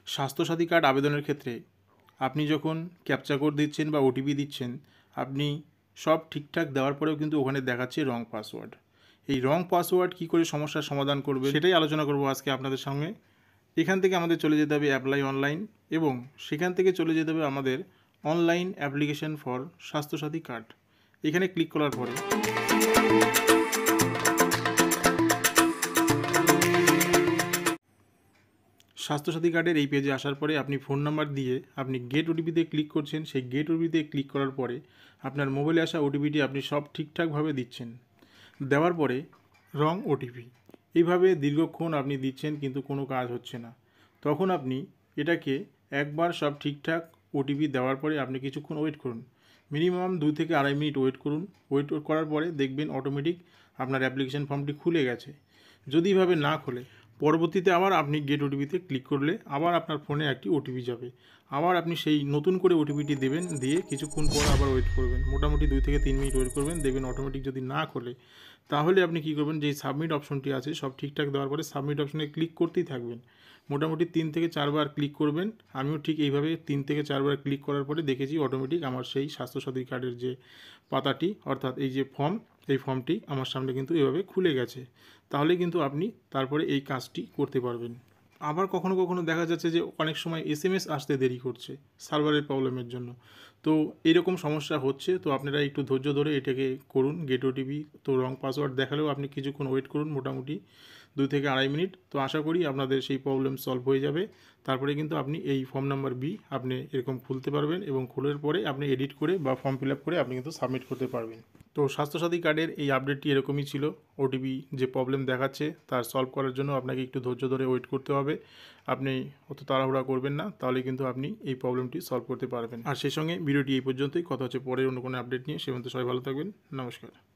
Swasthya Sathi card আবেদনের ক্ষেত্রে আপনি যখন ক্যাপচা কোড দিচ্ছেন বা ওটিপি দিচ্ছেন, আপনি সব ঠিকঠাক দেওয়ার পরেও কিন্তু ওখানে দেখাচ্ছে রং পাসওয়ার্ড। এই রং পাসওয়ার্ড কী করে সমস্যার সমাধান করবে সেটাই আলোচনা করব আজকে আপনাদের সঙ্গে। এখান থেকে আমাদের চলে যেতে হবে অ্যাপ্লাই অনলাইন, এবং সেখান থেকে চলে যেতে হবে আমাদের online application for Swasthya Sathi card. এখানে ক্লিক করার পরে স্বাস্থ্যসাথী কার্ডের এই পেজে আসার পরে আপনি ফোন নাম্বার দিয়ে আপনি গেট ওটিপিতে ক্লিক করছেন। সেই গেট ওটিপিতে ক্লিক করার পরে আপনার মোবাইলে আসা ওটিপিটি আপনি সব ঠিকঠাকভাবে দিচ্ছেন। দেওয়ার পরে রং ওটিপি এইভাবে দীর্ঘক্ষণ আপনি দিচ্ছেন কিন্তু কোনো কাজ হচ্ছে না। তখন আপনি এটাকে একবার সব ঠিকঠাক ওটিপি দেওয়ার পরে আপনি কিছুক্ষণ ওয়েট করুন, মিনিমাম 2 থেকে 2.5 মিনিট ওয়েট করুন। ওয়েট করার পরে দেখবেন অটোমেটিক আপনার অ্যাপ্লিকেশন ফর্মটি খুলে গেছে। যদি এভাবে না খোলে, পরবর্তীতে আবার আপনি গেট ওটিপিতে ক্লিক করলে আবার আপনার ফোনে একটি ওটিপি যাবে। আবার আপনি সেই নতুন করে ওটিপিটি দেবেন, দিয়ে কিছুক্ষণ পর আবার ওয়েট করবেন, মোটামুটি 2 থেকে 3 মিনিট ওয়েট করবেন। দেখবেন অটোমেটিক যদি না খোলে, তাহলে আপনি কী করবেন, যে সাবমিট অপশনটি আছে সব ঠিকঠাক দেওয়ার পরে সাবমিট অপশনে ক্লিক করতেই থাকবেন। মোটামুটি 3 থেকে 4 বার ক্লিক করবেন। আমিও ঠিক এইভাবে 3 থেকে 4 বার ক্লিক করার পরে দেখেছি অটোমেটিক আমার সেই স্বাস্থ্যসাথী কার্ডের যে পাতাটি, অর্থাৎ এই যে ফর্ম, এই ফর্মটি আমার সামনে কিন্তু এভাবে খুলে গেছে। তাহলে কিন্তু আপনি তারপরে এই কাজটি করতে পারবেন। আবার কখনো কখনো দেখা যাচ্ছে যে অনেক সময় এসএমএস আসতে দেরি করছে সার্ভারের প্রবলেমের জন্য। তো এইরকম সমস্যা হচ্ছে, তো আপনারা একটু ধৈর্য ধরে এটাকে করুন। গেট ওটিপি তো রং পাসওয়ার্ড দেখালেও আপনি কিছুক্ষণ ওয়েট করুন, মোটামুটি 2 থেকে 2.5 মিনিট। তো আশা করি আপনাদের সেই প্রবলেম সলভ হয়ে যাবে। তারপরে কিন্তু আপনি এই ফর্ম নাম্বার বি আপনি এরকম খুলতে পারবেন, এবং খোলার পরে আপনি এডিট করে বা ফর্ম ফিল আপ করে আপনি কিন্তু সাবমিট করতে পারবেন। তো স্বাস্থ্যসাথী কার্ডের এই আপডেটটি এরকমই ছিল। ওটিপি যে প্রবলেম দেখাচ্ছে তার সলভ করার জন্য আপনাকে একটু ধৈর্য ধরে ওয়েট করতে হবে। আপনি অত তাড়াহুড়া করবেন না, তাহলে কিন্তু আপনি এই প্রবলেমটি সলভ করতে পারবেন। আর সেই সঙ্গে ভিডিওটি এই পর্যন্তই। কথা হচ্ছে পরের অন্য কোনো আপডেট নিয়ে। সে পর্যন্ত সবাই ভালো থাকবেন। নমস্কার।